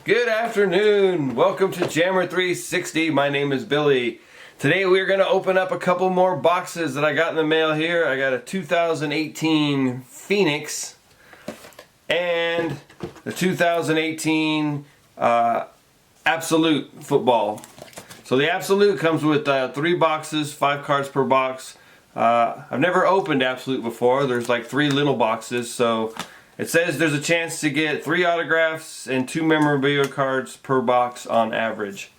Good afternoon. Welcome to Jammer 360. My name is Billy. Today we're going to open up a couple more boxes that I got in the mail here. I got a 2018 Phoenix and the 2018 Absolute football. So the Absolute comes with 3 boxes, 5 cards per box. I've never opened Absolute before. There's like 3 little boxes, so it says there's a chance to get 3 autographs and 2 memorabilia cards per box on average.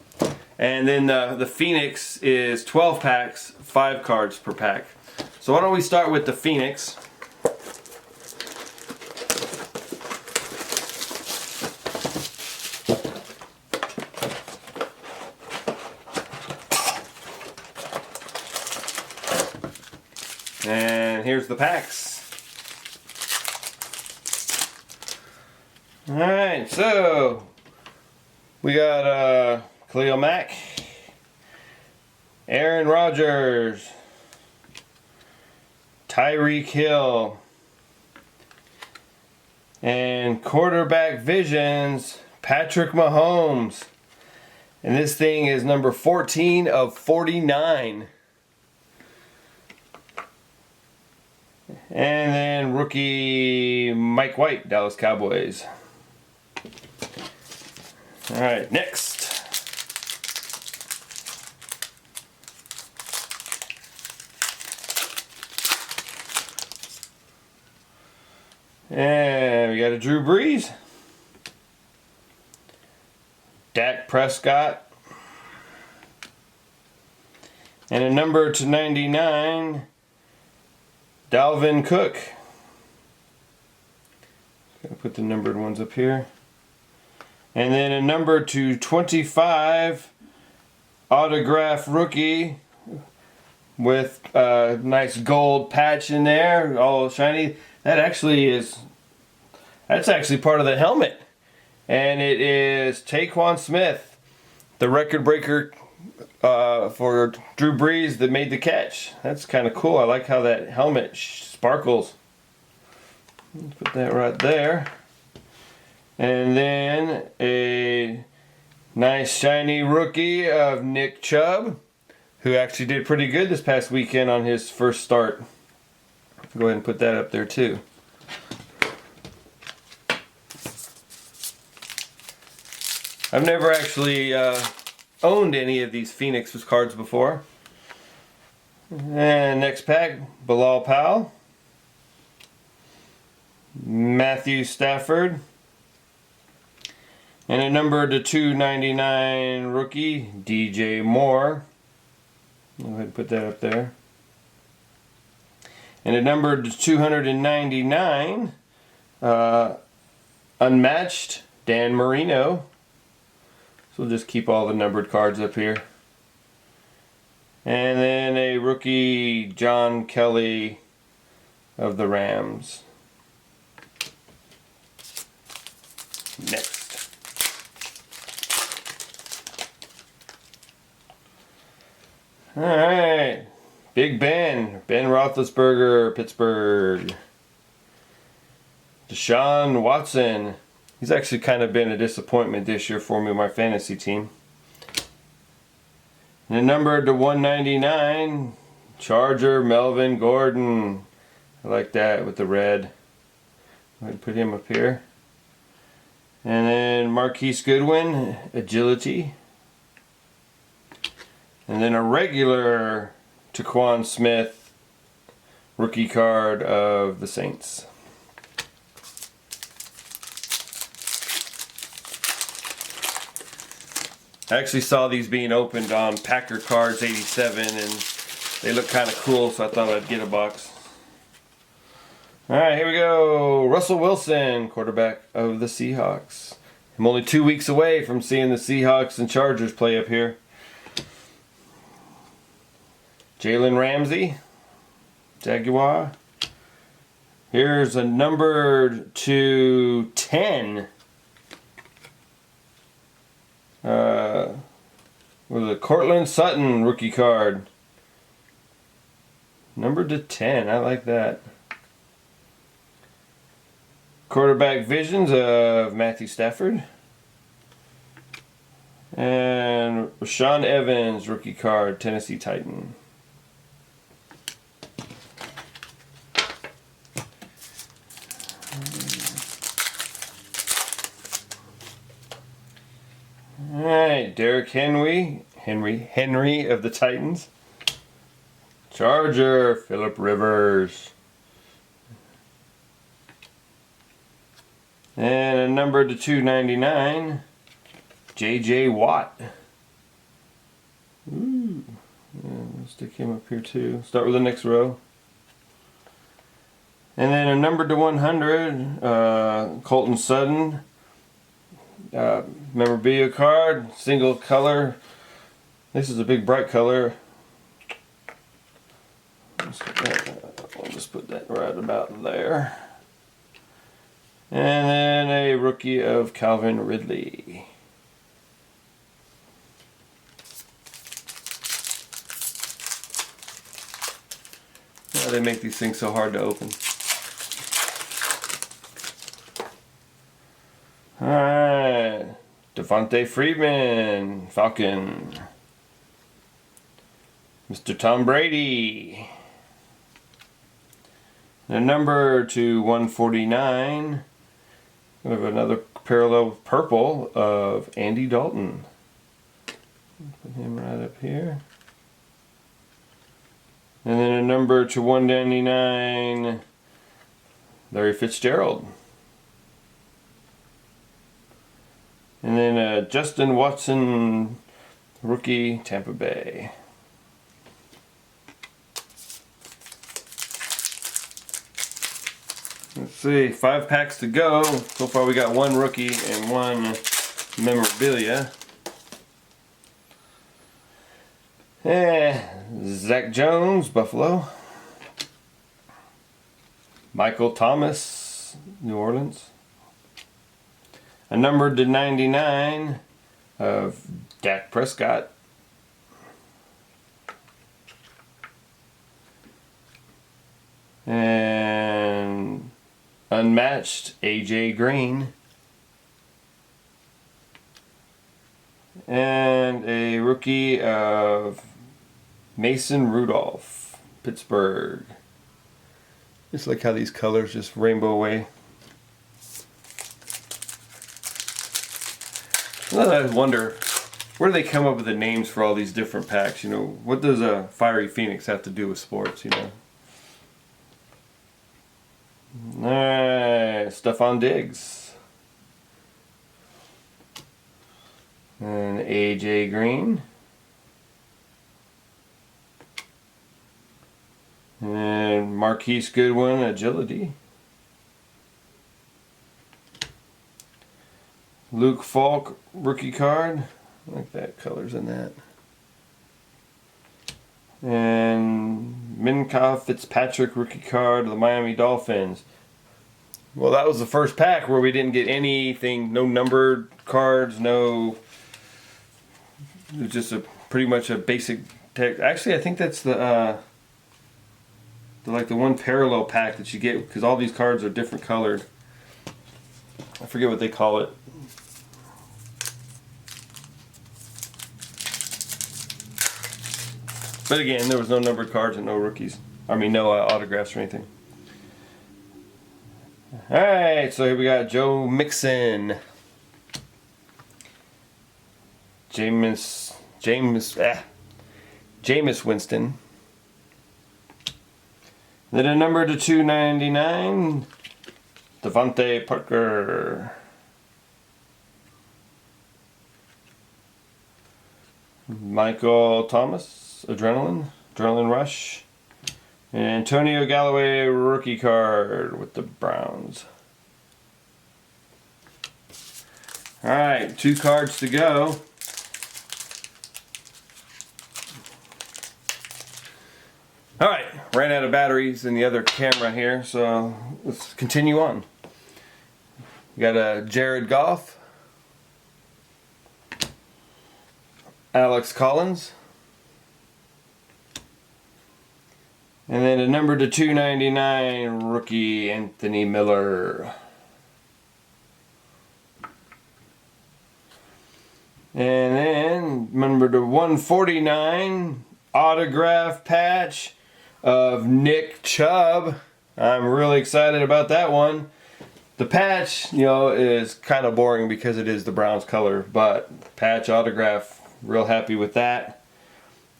And then the Phoenix is 12 packs, 5 cards per pack. So why don't we start with the Phoenix. And here's the packs. Alright, so we got Khalil Mack, Aaron Rodgers, Tyreek Hill, and quarterback visions, Patrick Mahomes. And this thing is number 14 of 49. And then rookie Mike White, Dallas Cowboys. Alright, next. And we got a Drew Brees, Dak Prescott, and a number /99, Dalvin Cook. Gonna put the numbered ones up here. And then a number /25 autograph rookie with a nice gold patch in there, all shiny. That's actually part of the helmet. And it is Taquan Smith, the record breaker for Drew Brees that made the catch. That's kind of cool. I like how that helmet sparkles. Let's put that right there. And then a nice shiny rookie of Nick Chubb, who actually did pretty good this past weekend on his first start. Go ahead and put that up there too. I've never actually owned any of these Phoenix cards before. And next pack, Bilal Powell, Matthew Stafford, and a number /299 rookie, DJ Moore. Go ahead and put that up there. And a number /299, unmatched, Dan Marino. So we'll just keep all the numbered cards up here. And then a rookie, John Kelly of the Rams. Next. Alright. Big Ben Roethlisberger, Pittsburgh. Deshaun Watson. He's actually kind of been a disappointment this year for me, my fantasy team. And a number /199, Charger Melvin Gordon. I like that with the red. I'm going to put him up here. And then Marquise Goodwin, agility. And then a regular Taquan Smith rookie card of the Saints. I actually saw these being opened on Packer Cards 87 and they look kind of cool, so I thought I'd get a box. Alright, here we go. Russell Wilson, quarterback of the Seahawks. I'm only 2 weeks away from seeing the Seahawks and Chargers play up here. Jalen Ramsey, Jaguar. Here's a number /10. With a Cortland Sutton rookie card. Number /10, I like that. Quarterback visions of Matthew Stafford. And Rashaan Evans, rookie card, Tennessee Titan. Alright, Derrick Henry of the Titans. Charger, Phillip Rivers. And a number to 299, J.J. Watt. Ooh. Yeah, we'll stick him up here too. Start with the next row. And then a number to 100, Colton Sutton. Memorabilia card, single color. This is a big bright color. I'll just put that right about there. And then a rookie of Calvin Ridley. Why do they make these things so hard to open? Alright. Devontae Freeman, Falcon. Mr. Tom Brady. The number to 149. We have another parallel purple of Andy Dalton. Put him right up here. And then a number to 199, Larry Fitzgerald. And then Justin Watson, rookie, Tampa Bay. Let's see, 5 packs to go. So far we got 1 rookie and 1 memorabilia. Zach Jones, Buffalo. Michael Thomas, New Orleans. A number to 99 of Dak Prescott. And unmatched AJ Green. And a rookie of Mason Rudolph, Pittsburgh. Just like how these colors just rainbow away. I wonder, where do they come up with the names for all these different packs? You know, what does a Fiery Phoenix have to do with sports, you know? Alright, Stephon Diggs. And AJ Green. And Marquise Goodwin, Agility. Luke Falk, rookie card. I like that, colors in that. And Minka Fitzpatrick, rookie card of the Miami Dolphins. Well, that was the first pack where we didn't get anything, no numbered cards, no... It was just pretty much a basic text. Actually, I think that's the one parallel pack that you get, because all these cards are different colored. I forget what they call it. But again, there was no numbered cards and no rookies. I mean, no autographs or anything. Alright, so here we got Joe Mixon. Jameis Winston. Then a number to 299, Devontae Parker. Michael Thomas, Adrenaline Rush. And Antonio Galloway, rookie card with the Browns. Alright, 2 cards to go. Alright, ran out of batteries in the other camera here, so let's continue on. We got a Jared Goff, Alex Collins, and then a number to 299, rookie Anthony Miller. And then number to 149 autograph patch of Nick Chubb. I'm really excited about that one. The patch, you know, is kind of boring because it is the Browns color, but patch autograph, real happy with that.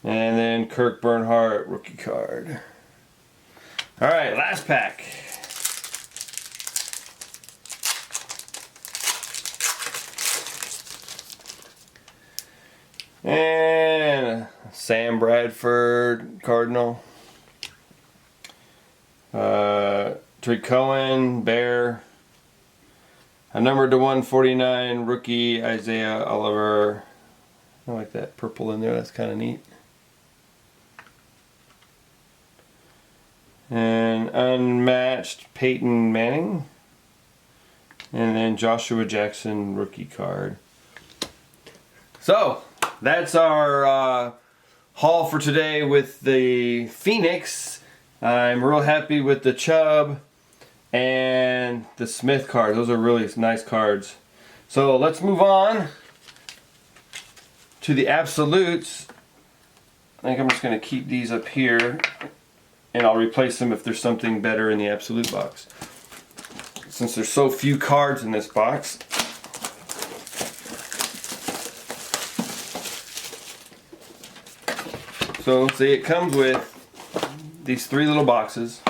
And then Kirk Bernhardt rookie card. All right, last pack. And Sam Bradford Cardinal. Trey Cohen Bear. A number to 149 rookie Isaiah Oliver. I like that purple in there, that's kind of neat. And unmatched Peyton Manning. And then Joshua Jackson rookie card. So that's our haul for today with the Phoenix. I'm real happy with the Chubb and the Smith card. Those are really nice cards. So let's move on to the Absolutes. I think I'm just going to keep these up here and I'll replace them if there's something better in the Absolute box. Since there's so few cards in this box. So see, it comes with these 3 little boxes.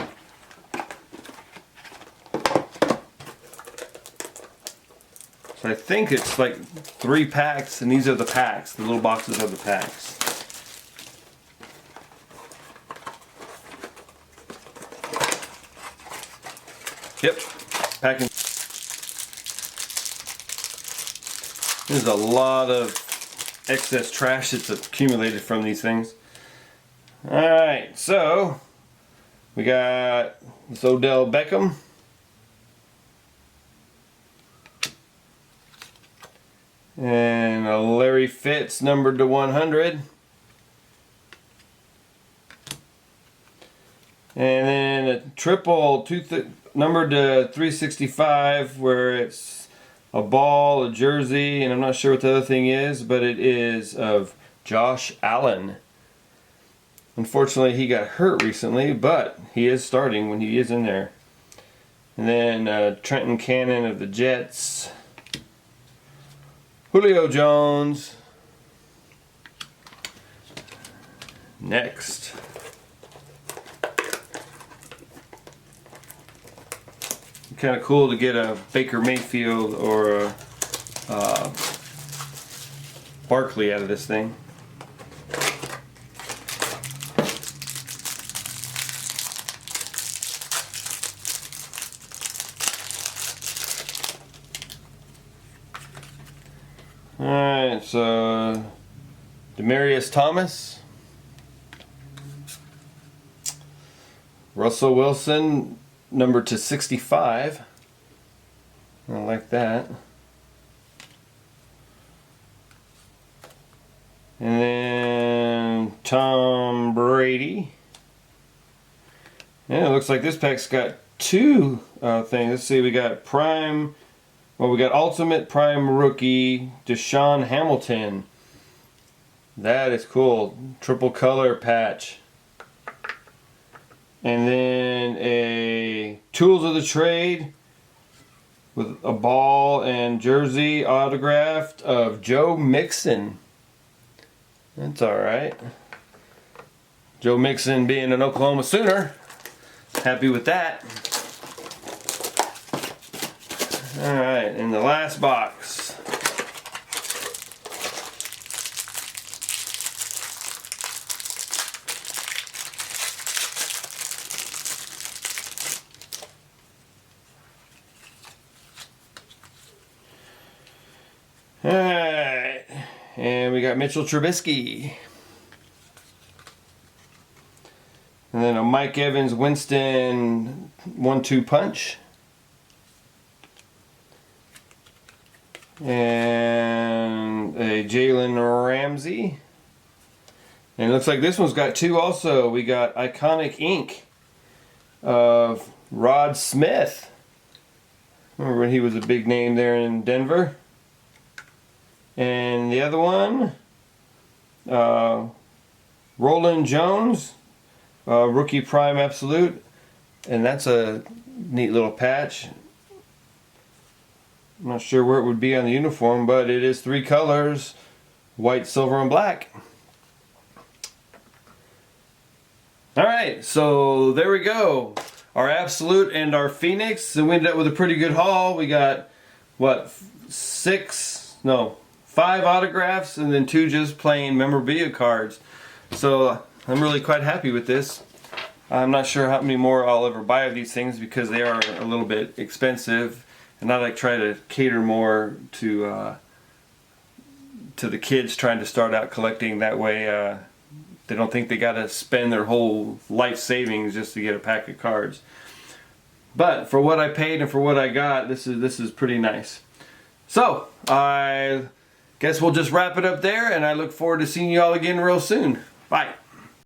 So I think it's like 3 packs, and these are the packs. The little boxes are the packs. Yep, packing. There's a lot of excess trash that's accumulated from these things. Alright, so we got this Odell Beckham. And a Larry Fitz numbered to 100. And then a triple numbered to 365 where it's a ball, a jersey, and I'm not sure what the other thing is, but it is of Josh Allen. Unfortunately, he got hurt recently, but he is starting when he is in there. And then Trenton Cannon of the Jets. Julio Jones. Next. Kind of cool to get a Baker Mayfield or a Barkley out of this thing. Alright, so Demaryius Thomas, Russell Wilson, number to 65. I like that. And then Tom Brady. And it looks like this pack's got 2 things. Let's see, we got Prime. Well, we got Ultimate Prime Rookie Deshaun Hamilton. That is cool. Triple color patch. And then a Tools of the Trade with a ball and jersey autographed of Joe Mixon. That's alright. Joe Mixon being an Oklahoma Sooner. Happy with that. Alright, in the last box. Alright, and we got Mitchell Trubisky. And then a Mike Evans Winston 1-2 punch. And a Jalen Ramsey. And it looks like this one's got 2 also. We got Iconic Ink of Rod Smith. Remember when he was a big name there in Denver? And the other one, Roland Jones, Rookie Prime Absolute. And that's a neat little patch. I'm not sure where it would be on the uniform, but it is 3 colors, white, silver, and black. Alright, so there we go. Our Absolute and our Phoenix. And we ended up with a pretty good haul. We got, what, 5 autographs and then 2 just plain memorabilia cards. So I'm really quite happy with this. I'm not sure how many more I'll ever buy of these things because they are a little bit expensive, and I like try to cater more to the kids trying to start out collecting. That way they don't think they got to spend their whole life savings just to get a pack of cards. But for what I paid and for what I got, this is pretty nice. So I guess we'll just wrap it up there, and I look forward to seeing you all again real soon. Bye.